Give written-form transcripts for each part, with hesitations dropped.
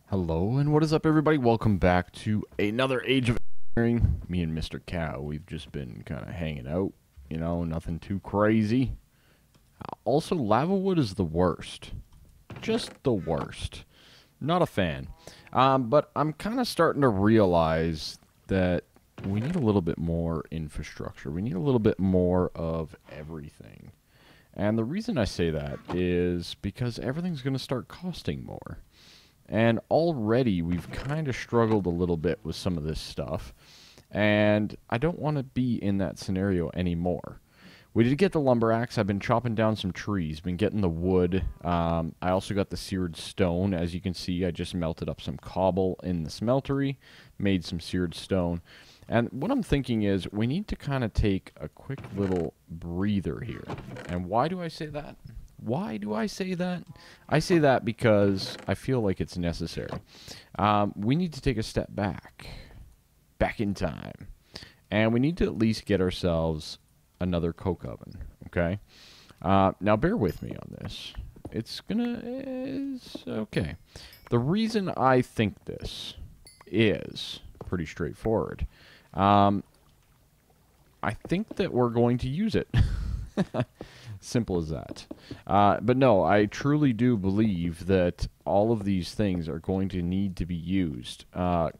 Hello, and what is up, everybody? Welcome back to another Age of Engineering. Me and Mr. Cow, we've just been kind of hanging out, you know, nothing too crazy. Also, lava wood is the worst. Just the worst. Not a fan. But I'm kind of starting to realize that we need a little bit more infrastructure. We need a little bit more of everything. And the reason I say that is because everything's going to start costing more. And already we've kind of struggled a little bit with some of this stuff. And I don't want to be in that scenario anymore. We did get the lumber axe. I've been chopping down some trees, been getting the wood. I also got the seared stone. As you can see, I just melted up some cobble in the smeltery, made some seared stone. And what I'm thinking is we need to kind of take a quick little breather here. And why do I say that? Why do I say that? I say that because I feel like it's necessary. We need to take a step back in time. And we need to at least get ourselves another coke oven, okay? Now, bear with me on this. It's okay. The reason I think this is pretty straightforward. I think that we're going to use it. Simple as that. But no, I truly do believe that all of these things are going to need to be used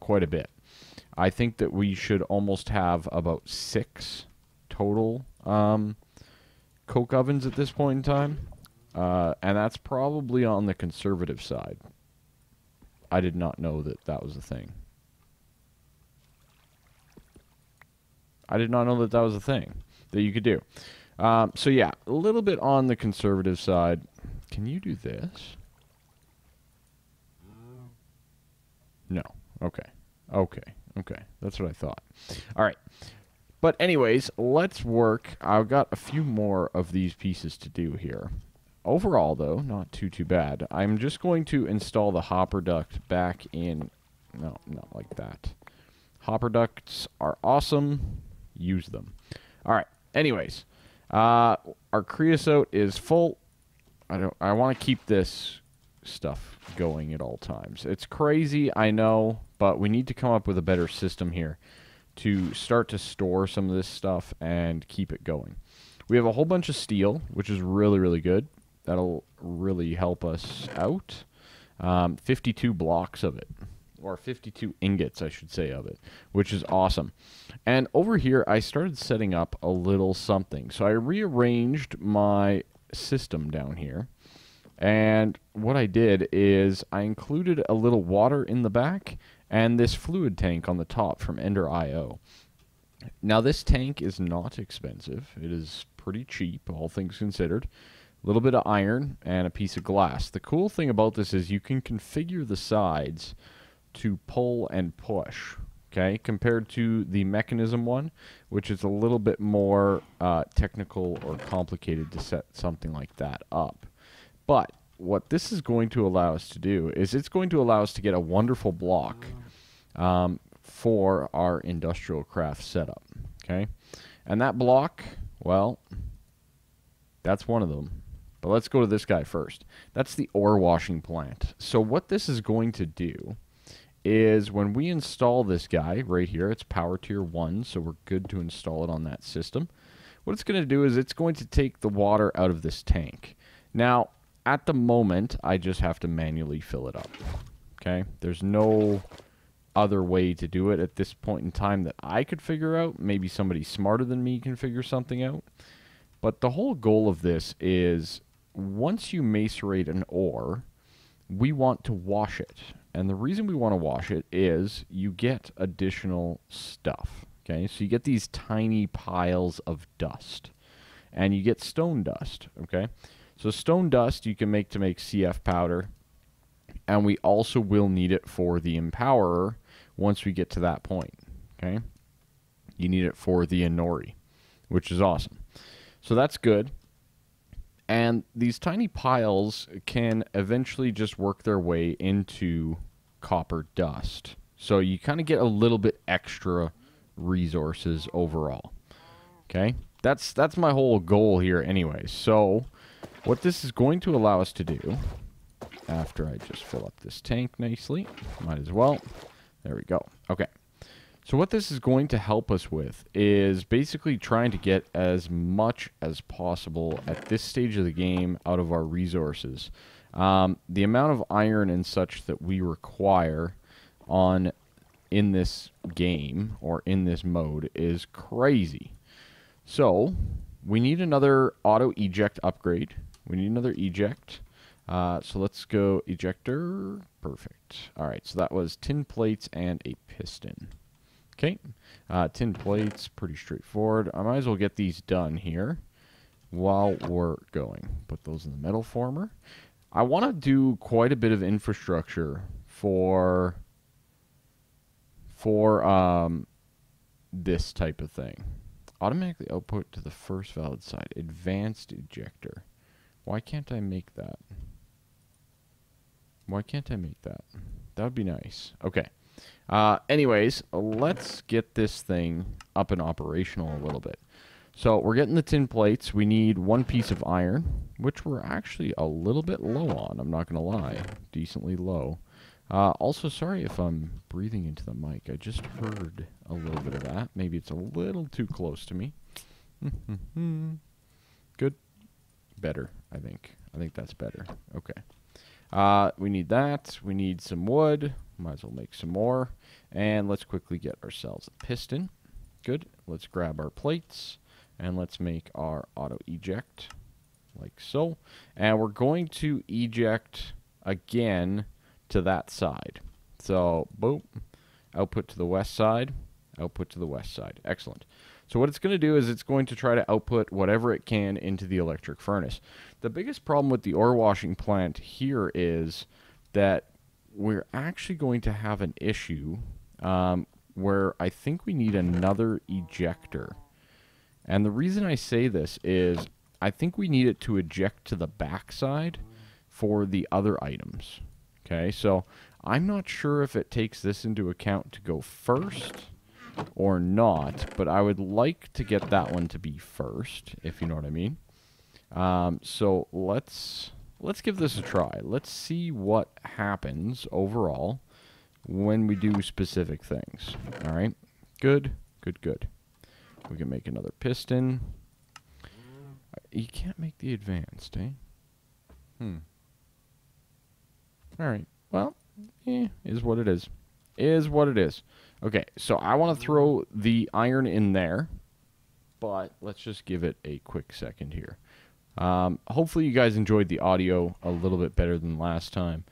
quite a bit. I think that we should almost have about 6 total coke ovens at this point in time. And that's probably on the conservative side. I did not know that that was a thing. I did not know that that was a thing that you could do. So yeah, a little bit on the conservative side. Can you do this? No. Okay. That's what I thought. All right. But anyways, let's work. I've got a few more of these pieces to do here. Overall, though, not too bad. I'm just going to install the hopper duct back in. No, not like that. Hopper ducts are awesome. Use them. All right. Anyways. Our creosote is full. I want to keep this stuff going at all times. It's crazy, I know, but we need to come up with a better system here to start to store some of this stuff and keep it going. We have a whole bunch of steel, which is really, really good. That'll really help us out. 52 blocks of it. Or 52 ingots, I should say, of it, which is awesome. And over here, I started setting up a little something. So I rearranged my system down here. And what I did is I included a little water in the back and this fluid tank on the top from Ender.io. Now, this tank is not expensive. It is pretty cheap, all things considered. A little bit of iron and a piece of glass. The cool thing about this is you can configure the sides to pull and push, okay, compared to the mechanism one, which is a little bit more technical or complicated to set something like that up. But what this is going to allow us to do is it's going to allow us to get a wonderful block for our industrial craft setup, okay? And that block, well, that's one of them. But let's go to this guy first. That's the ore washing plant. So what this is going to do is when we install this guy right here, it's power tier 1, so we're good to install it on that system. What it's going to do is it's going to take the water out of this tank. Now, at the moment, I just have to manually fill it up. Okay? There's no other way to do it at this point in time that I could figure out. Maybe somebody smarter than me can figure something out. But the whole goal of this is once you macerate an ore, we want to wash it. And the reason we want to wash it is you get additional stuff. Okay, so you get these tiny piles of dust. And you get stone dust. Okay, so stone dust you can make to make CF powder. And we also will need it for the empowerer once we get to that point. Okay, you need it for the Inori, which is awesome. So that's good. And these tiny piles can eventually just work their way into copper dust. So you kind of get a little bit extra resources overall. Okay? That's my whole goal here anyway. So what this is going to allow us to do, after I just fill up this tank nicely. Might as well. There we go. Okay. So what this is going to help us with is basically trying to get as much as possible at this stage of the game out of our resources. The amount of iron and such that we require in this game or in this mode is crazy. So we need another auto eject upgrade. We need another eject. So let's go ejector. Perfect. All right, so that was tin plates and a piston. Okay, tin plates, pretty straightforward. I might as well get these done here while we're going. Put those in the metal former. I want to do quite a bit of infrastructure for this type of thing. Automatically output to the first valid side. Advanced ejector. Why can't I make that? Why can't I make that? That would be nice. Okay. Anyways, let's get this thing up and operational a little bit. So we're getting the tin plates. We need one piece of iron, which we're actually a little bit low on. I'm not going to lie. Decently low. Also, sorry if I'm breathing into the mic. I just heard a little bit of that. Maybe it's a little too close to me. Good. Better, I think. I think that's better. Okay. We need that. We need some wood. Might as well make some more. And let's quickly get ourselves a piston. Good. Let's grab our plates. And let's make our auto eject. Like so. And we're going to eject again to that side. So, boom. Output to the west side. Output to the west side. Excellent. So what it's going to do is it's going to try to output whatever it can into the electric furnace. The biggest problem with the ore washing plant here is that we're actually going to have an issue where I think we need another ejector. And the reason I say this is I think we need it to eject to the backside for the other items. Okay, so I'm not sure if it takes this into account to go first or not, but I would like to get that one to be first, if you know what I mean. So let's give this a try. Let's see what happens overall when we do specific things. All right, good, good, good. We can make another piston. You can't make the advanced, eh? All right, well, is what it is. Is what it is. Okay, so I want to throw the iron in there, but let's just give it a quick second here. Hopefully you guys enjoyed the audio a little bit better than last time.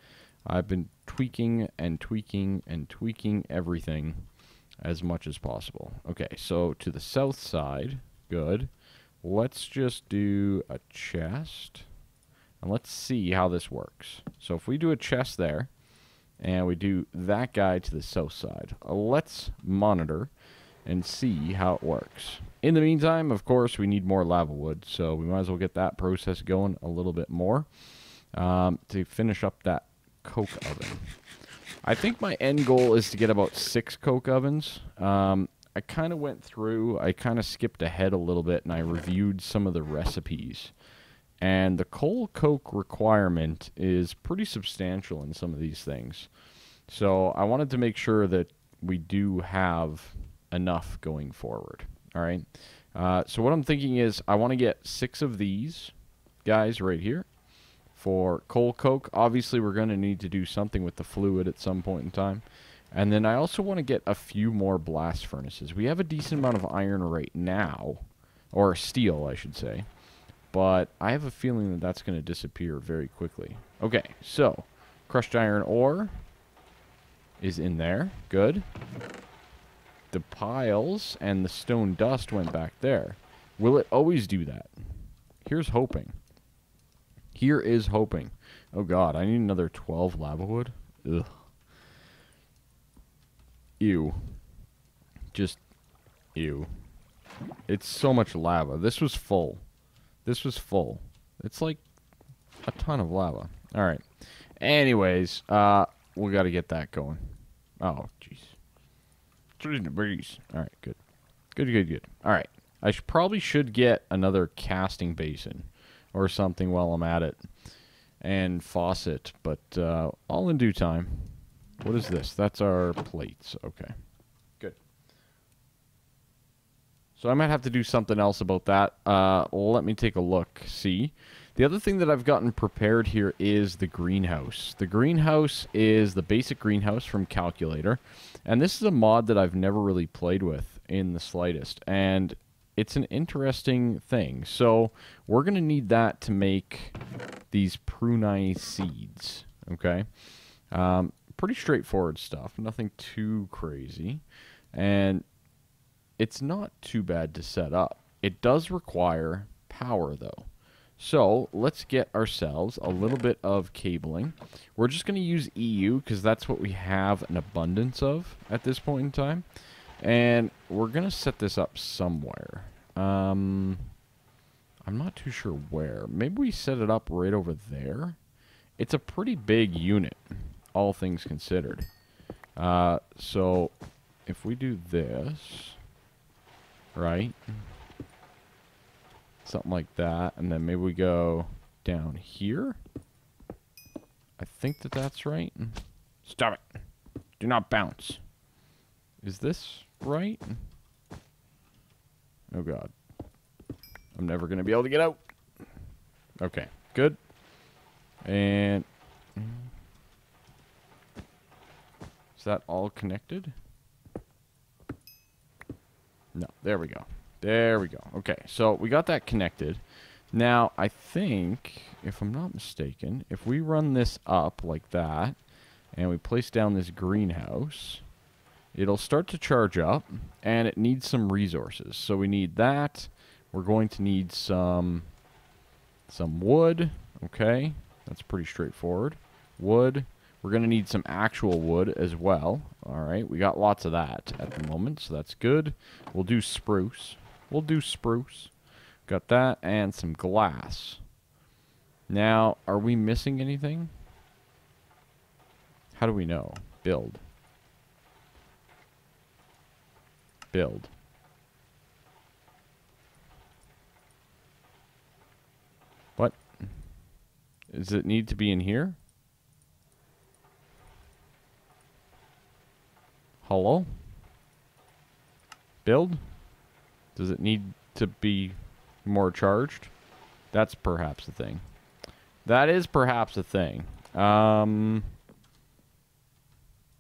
I've been tweaking and tweaking and tweaking everything as much as possible. Okay, so to the south side, good. Let's just do a chest, and let's see how this works. So if we do a chest there, and we do that guy to the south side, let's monitor and see how it works. In the meantime, of course, we need more lava wood, so we might as well get that process going a little bit more to finish up that coke oven. I think my end goal is to get about 6 coke ovens. I kind of went through, I kind of skipped ahead a little bit, and I reviewed some of the recipes. And the coal coke requirement is pretty substantial in some of these things. So I wanted to make sure that we do have enough going forward. All right. So what I'm thinking is I want to get 6 of these guys right here for coal coke. Obviously, we're going to need to do something with the fluid at some point in time. And then I also want to get a few more blast furnaces. We have a decent amount of iron right now, or steel, I should say. But I have a feeling that that's going to disappear very quickly. Okay, so crushed iron ore is in there. Good. The piles and the stone dust went back there. Will it always do that? Here's hoping. Here is hoping. Oh god, I need another 12 lava wood. Ugh. Ew. Just ew. It's so much lava. This was full. This was full. It's like a ton of lava. Alright. Anyways, we got to get that going. Oh, jeez. 3 degrees. Alright, good. Good, good, good. Alright. I probably should get another casting basin or something while I'm at it. and faucet, but all in due time. What is this? That's our plates. Okay. Good. So I might have to do something else about that. Let me take a look. See? The other thing that I've gotten prepared here is the greenhouse. The greenhouse is the basic greenhouse from Calculator. And this is a mod that I've never really played with in the slightest. And it's an interesting thing. So we're going to need that to make these prunei seeds. Okay? Pretty straightforward stuff. Nothing too crazy. And it's not too bad to set up. It does require power, though. So let's get ourselves a little bit of cabling. We're just going to use EU because that's what we have an abundance of at this point in time. And we're going to set this up somewhere. I'm not too sure where. Maybe we set it up right over there. It's a pretty big unit, all things considered. So if we do this, right? Something like that. And then maybe we go down here. I think that that's right. Stop it. Do not bounce. Is this right? Oh, God. I'm never going to be able to get out. Okay. Good. And is that all connected? No. There we go. There we go. Okay, so we got that connected. Now, I think, if I'm not mistaken, if we run this up like that, and we place down this greenhouse, it'll start to charge up, and it needs some resources. So we need that. We're going to need some wood. Okay, that's pretty straightforward. Wood. We're going to need some actual wood as well. All right, we got lots of that at the moment, so that's good. We'll do spruce. We'll do spruce. Got that and some glass. Now, are we missing anything? How do we know? Build. Build. What? Does it need to be in here? Hello? Build? Does it need to be more charged? That's perhaps a thing. That is perhaps a thing.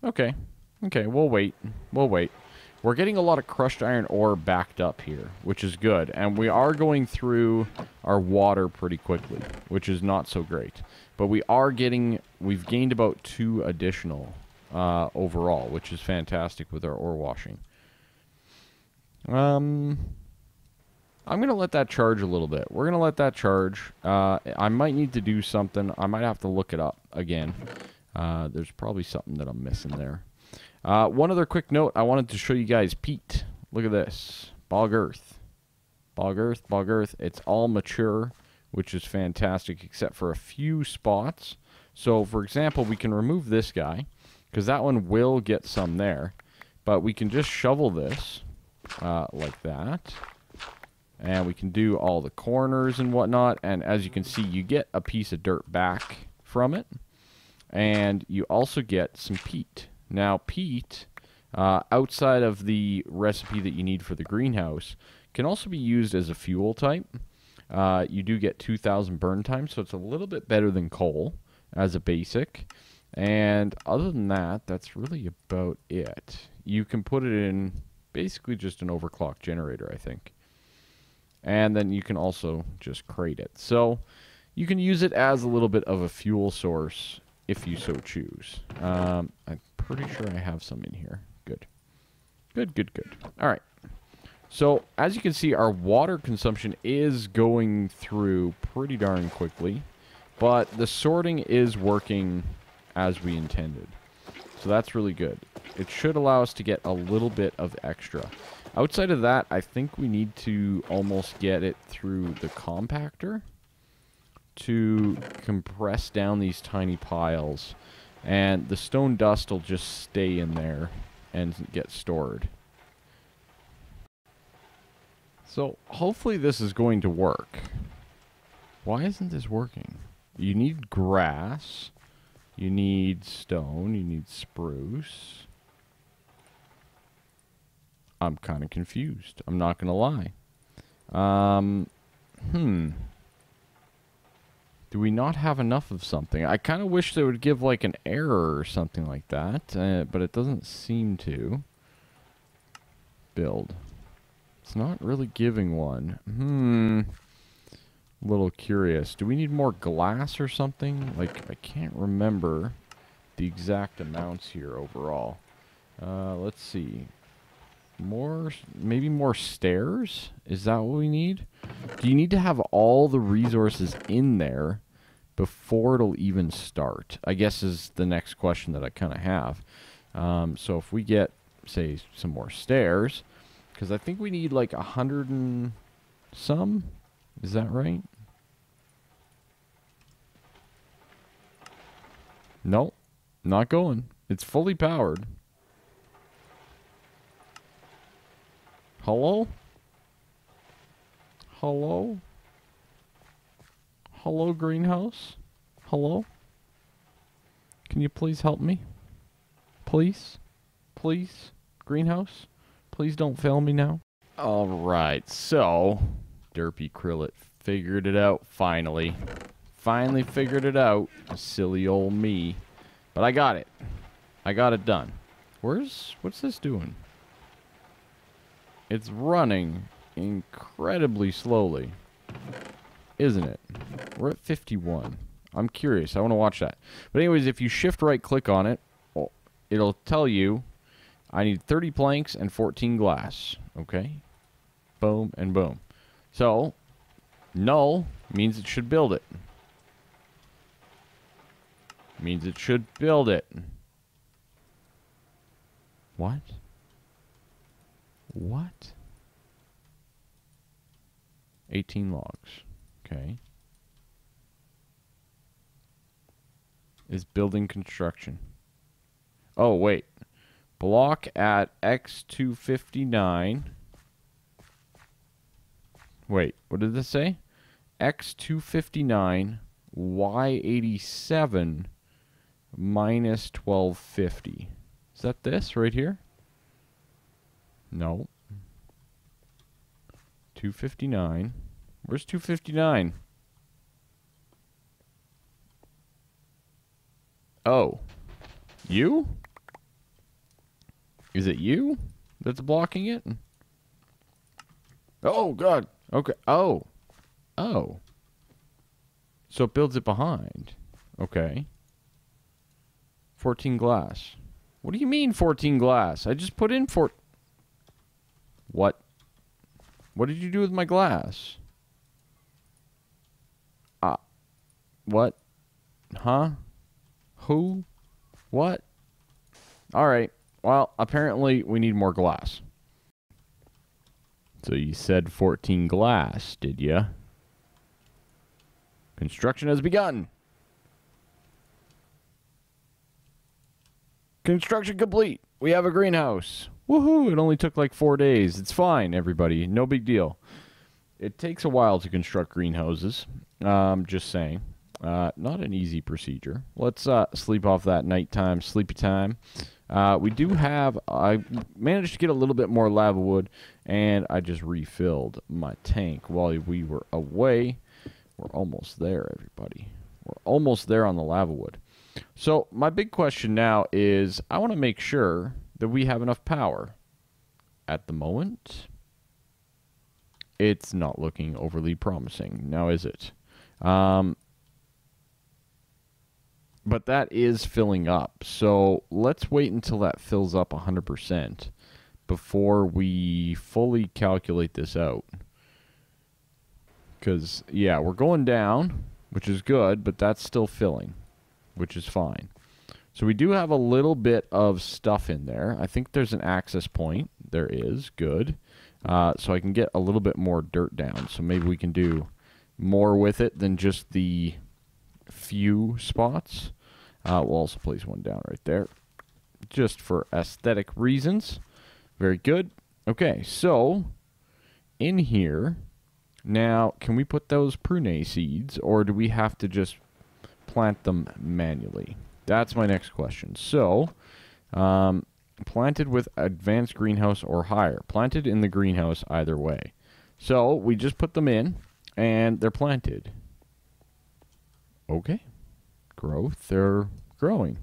Okay. Okay, we'll wait. We'll wait. We're getting a lot of crushed iron ore backed up here, which is good. And we are going through our water pretty quickly, which is not so great. But we've gained about 2 additional overall, which is fantastic with our ore washing. I'm going to let that charge a little bit. We're going to let that charge. I might need to do something. I might have to look it up again. There's probably something that I'm missing there. One other quick note. I wanted to show you guys peat. Look at this. Bog earth. Bog earth, bog earth. It's all mature, which is fantastic, except for a few spots. So, for example, we can remove this guy, because that one will get some there. But we can just shovel this like that. And we can do all the corners and whatnot. And as you can see, you get a piece of dirt back from it. And you also get some peat. Now, peat, outside of the recipe that you need for the greenhouse, can also be used as a fuel type. You do get 2,000 burn time, so it's a little bit better than coal as a basic. And other than that, that's really about it. You can put it in basically just an overclock generator, I think. And then you can also just crate it. So you can use it as a little bit of a fuel source if you so choose. I'm pretty sure I have some in here. Good. Good, good, good. All right. So as you can see, our water consumption is going through pretty darn quickly. But the sorting is working as we intended. So that's really good. It should allow us to get a little bit of extra. Outside of that, I think we need to almost get it through the compactor to compress down these tiny piles. And the stone dust will just stay in there and get stored. So hopefully this is going to work. Why isn't this working? You need grass. You need stone. You need spruce. I'm kind of confused. I'm not going to lie. Do we not have enough of something? I kind of wish they would give like an error or something like that, but it doesn't seem to. Build. It's not really giving one. A little curious. Do we need more glass or something? Like, I can't remember the exact amounts here overall. Let's see. Maybe more stairs? Is that what we need? Do you need to have all the resources in there before it'll even start? I guess is the next question that I kind of have. So if we get, say, some more stairs, because I think we need like 100 and some. Is that right? Nope. Not going. It's fully powered. Hello? Hello? Hello, greenhouse? Hello? Can you please help me? Please? Please? Greenhouse? Please don't fail me now. Alright, so Derpy Kryllyk figured it out finally. Finally figured it out. Silly old me. But I got it. I got it done. What's this doing? It's running incredibly slowly. Isn't it? We're at 51. I'm curious. I want to watch that. But anyways, if you shift right click on it, it'll tell you I need 30 planks and 14 glass. Okay? Boom and boom. So, null means it should build it. Means it should build it. What? What? 18 logs. Okay. Is building construction. Oh, wait. Block at X259. Wait, what did this say? X259, Y87, minus 1250. Is that this right here? No. 259. Where's 259? Oh. You? Is it you that's blocking it? Oh, God. Okay. Oh. Oh. So it builds it behind. Okay. 14 glass. What do you mean 14 glass? I just put in What? What did you do with my glass? What? Huh? Who? What? Alright. Well, apparently we need more glass. So you said 14 glass, did ya? Construction has begun. Construction complete. We have a greenhouse. Woohoo! It only took like 4 days. It's fine, everybody. No big deal. It takes a while to construct greenhouses. Just saying. Not an easy procedure. Let's sleep off that nighttime sleepy time. We do have... I managed to get a little bit more lava wood, and I just refilled my tank while we were away. We're almost there, everybody. We're almost there on the lava wood. So my big question now is I want to make sure that we have enough power. At the moment, it's not looking overly promising. Now, is it? But that is filling up. So let's wait until that fills up 100% before we fully calculate this out. Because, yeah, we're going down, which is good, but that's still filling, which is fine. So we do have a little bit of stuff in there. I think there's an access point. There is. Good. So I can get a little bit more dirt down. So maybe we can do more with it than just the few spots. We'll also place one down right there, just for aesthetic reasons. Very good. Okay, so in here, now, can we put those prune seeds, or do we have to just plant them manually? That's my next question. So, planted with advanced greenhouse or higher. Planted in the greenhouse either way. So, we just put them in, and they're planted. Okay. Growth, they're growing.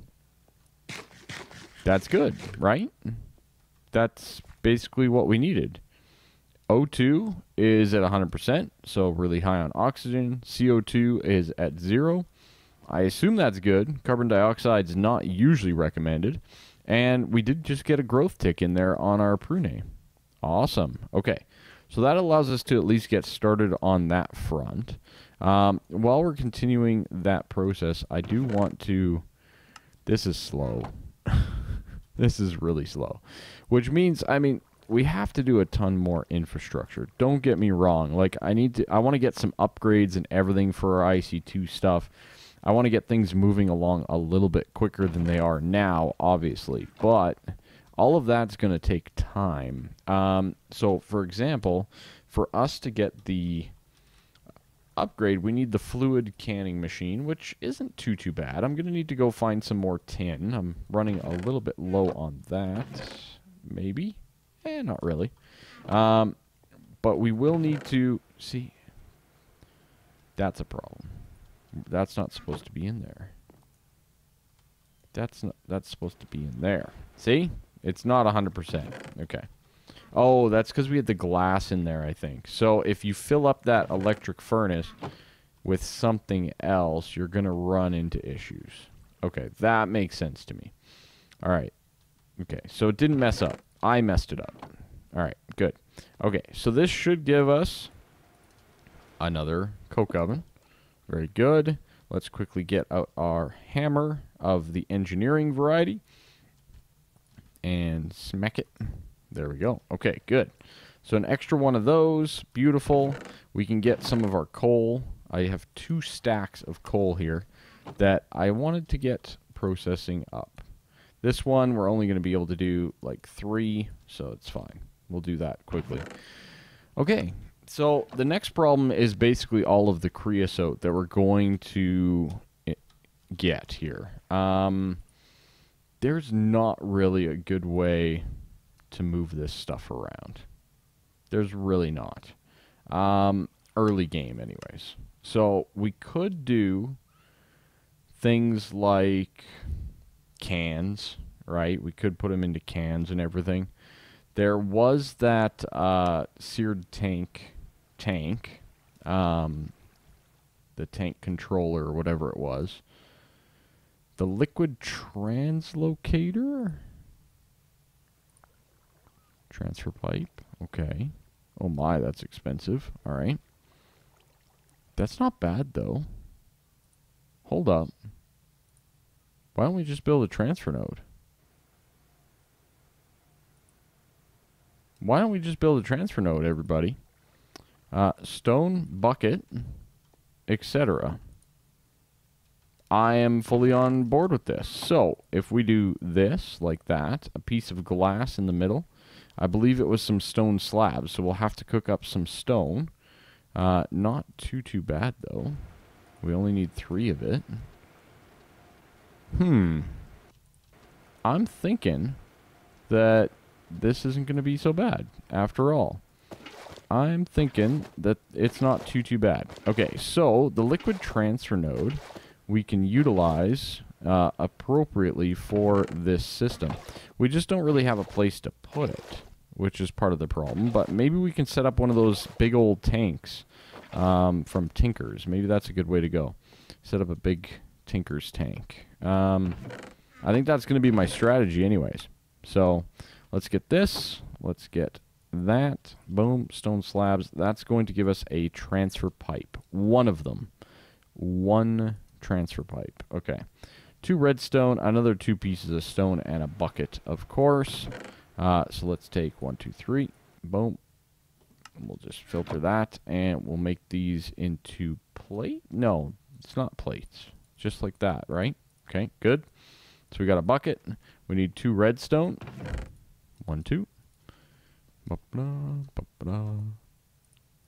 That's good, right? That's basically what we needed. O2 is at 100%, so really high on oxygen. CO2 is at 0. I assume that's good. Carbon dioxide is not usually recommended. And we did just get a growth tick in there on our prune. Awesome. Okay, so that allows us to at least get started on that front. While we're continuing that process, I do want to... This is slow. This is really slow. Which means, I mean, we have to do a ton more infrastructure. Don't get me wrong. Like, I want to get some upgrades and everything for our IC2 stuff. I want to get things moving along a little bit quicker than they are now, obviously. But all of that's going to take time. So, for example, for us to get the upgrade, we need the fluid canning machine, which isn't too bad. I'm going to need to go find some more tin. I'm running a little bit low on that. Maybe? Not really. But we will need to... See, that's a problem. That's not supposed to be in there. That's supposed to be in there. See? It's not 100%. Okay. Oh, that's because we had the glass in there, I think. So if you fill up that electric furnace with something else, you're going to run into issues. Okay, that makes sense to me. All right. Okay, so it didn't mess up. I messed it up. All right, good. Okay, so this should give us another coke oven. Very good. Let's quickly get out our hammer of the engineering variety and smack it. There we go. Okay, good. So an extra one of those. Beautiful. We can get some of our coal. I have 2 stacks of coal here that I wanted to get processing up. This one, we're only going to be able to do like 3, so it's fine. We'll do that quickly. Okay, so the next problem is basically all of the creosote that we're going to get here. There's not really a good way to move this stuff around. There's really not. Early game anyways. So we could do things like cans, right? We could put them into cans and everything. There was that seared tank, the tank controller or whatever it was. The liquid translocator? Transfer pipe. Okay. Oh my, that's expensive. All right. That's not bad, though. Hold up. Why don't we just build a transfer node? Why don't we just build a transfer node, everybody? Stone, bucket, etc. I am fully on board with this. So, if we do this, like that, a piece of glass in the middle, I believe it was some stone slabs, so we'll have to cook up some stone. Not too bad, though. We only need 3 of it. I'm thinking that this isn't going to be so bad, after all. I'm thinking that it's not too bad. Okay, so the liquid transfer node we can utilize appropriately for this system. We just don't really have a place to put it, which is part of the problem. But maybe we can set up one of those big old tanks from Tinker's. Maybe that's a good way to go. Set up a big Tinker's tank. I think that's going to be my strategy anyways. So let's get this. Let's get that. Boom. Stone slabs. That's going to give us a transfer pipe. One of them. One transfer pipe. Okay. 2 redstone, another 2 pieces of stone, and a bucket, of course. So let's take 1, 2, 3. Boom. We'll just filter that, and we'll make these into plate. No, it's not plates. Just like that, right? Okay, good. So we got a bucket. We need 2 redstone. 1, 2.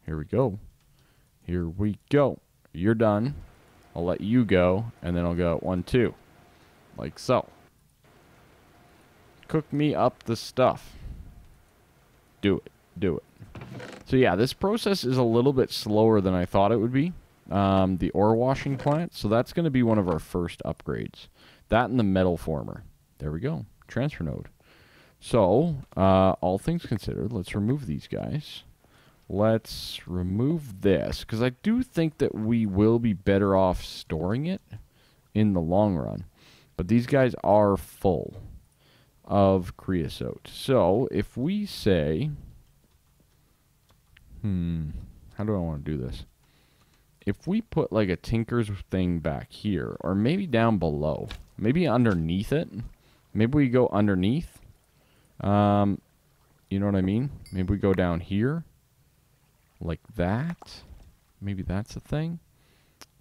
Here we go. Here we go. You're done. I'll let you go, and then I'll go 1, 2. Like so. Cook me up the stuff. Do it. Do it. So yeah, this process is a little bit slower than I thought it would be. The ore washing plant. So that's going to be one of our first upgrades. That and the metal former. There we go. Transfer node. So, all things considered, let's remove these guys. Let's remove this, because I do think that we will be better off storing it in the long run. But these guys are full of creosote. So, if we say... how do I want to do this? If we put like a tinker's thing back here, or maybe down below, maybe underneath it. Maybe we go underneath. You know what I mean? Maybe we go down here. Like that. Maybe that's a thing.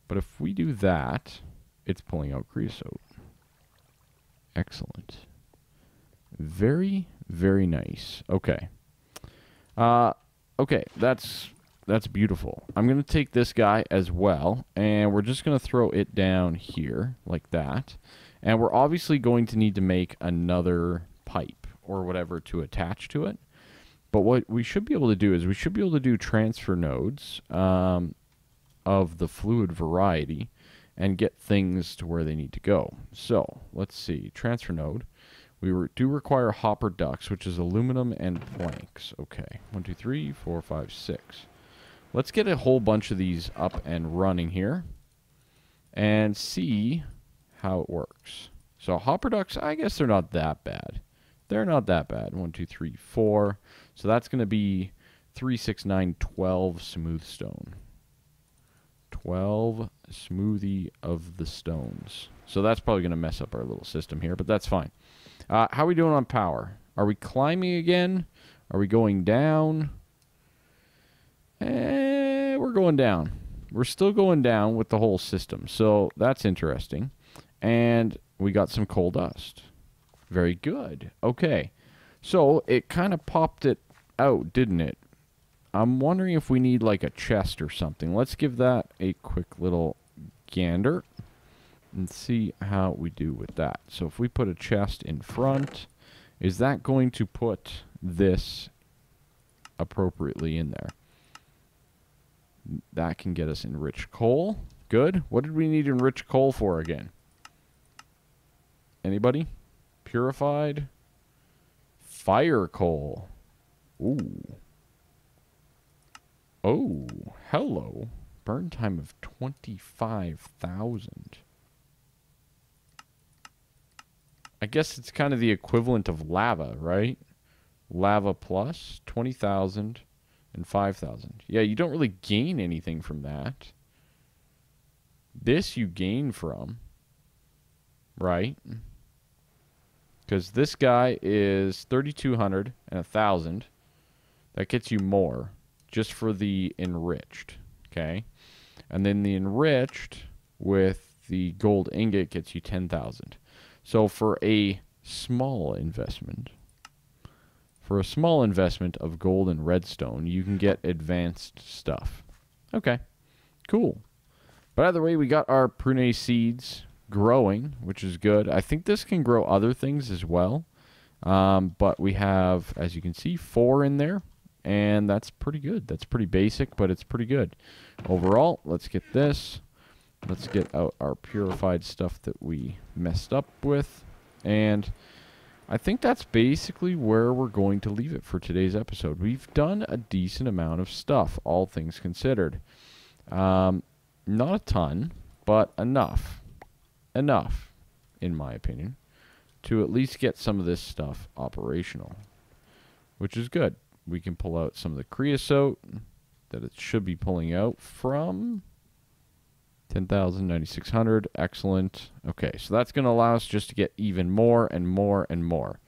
But if we do that, it's pulling out creosote. Excellent. Very, very nice. Okay. Okay, that's beautiful. I'm going to take this guy as well, and we're just going to throw it down here, like that. And we're obviously going to need to make another pipe, or whatever, to attach to it. But what we should be able to do is we should be able to do transfer nodes of the fluid variety and get things to where they need to go. So, let's see. Transfer node. We do require hopper ducts, which is aluminum and planks. Okay. 1, 2, 3, 4, 5, 6. Let's get a whole bunch of these up and running here and see how it works. So hopper ducts, I guess they're not that bad. They're not that bad. 1, 2, 3, 4. So that's going to be 3, 6, 9, 12 smooth stone. 12 smoothie of the stones. So that's probably going to mess up our little system here, but that's fine. How are we doing on power? Are we climbing again? Are we going down? We're going down. We're still going down with the whole system. So that's interesting. And we got some coal dust. Very good. Okay. So it kind of popped it out, didn't it? I'm wondering if we need like a chest or something. Let's give that a quick little gander and see how we do with that. So if we put a chest in front, is that going to put this appropriately in there? That can get us enriched coal. Good. What did we need enriched coal for again? Anybody? Purified fire coal. Ooh. Oh, hello. Burn time of 25,000. I guess it's kind of the equivalent of lava, right? Lava plus 20,000 and 5,000. Yeah, you don't really gain anything from that. This you gain from, right? Because this guy is 3,200 and 1,000. That gets you more just for the enriched, okay? And then the enriched with the gold ingot gets you 10,000. So for a small investment, of gold and redstone, you can get advanced stuff. Okay, cool. But either way, we got our prune seeds growing, which is good. I think this can grow other things as well. But we have, as you can see, 4 in there. And that's pretty good. That's pretty basic, but it's pretty good. Overall, let's get this. Let's get out our purified stuff that we messed up with. And I think that's basically where we're going to leave it for today's episode. We've done a decent amount of stuff, all things considered. Not a ton, but enough. Enough, in my opinion, to at least get some of this stuff operational, which is good. We can pull out some of the creosote that it should be pulling out from 10,000, 9,600. Excellent. Okay, so that's going to allow us just to get even more and more and more,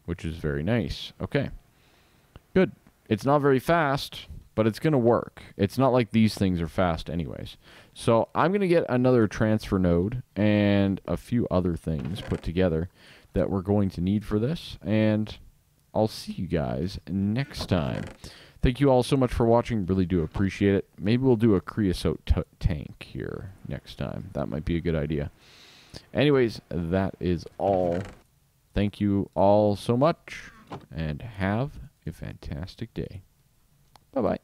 which is very nice. Okay, good. It's not very fast, but it's going to work. It's not like these things are fast anyways. So I'm going to get another transfer node and a few other things put together that we're going to need for this, and I'll see you guys next time. Thank you all so much for watching. Really do appreciate it. Maybe we'll do a creosote tank here next time. That might be a good idea. Anyways, that is all. Thank you all so much, and have a fantastic day. Bye-bye.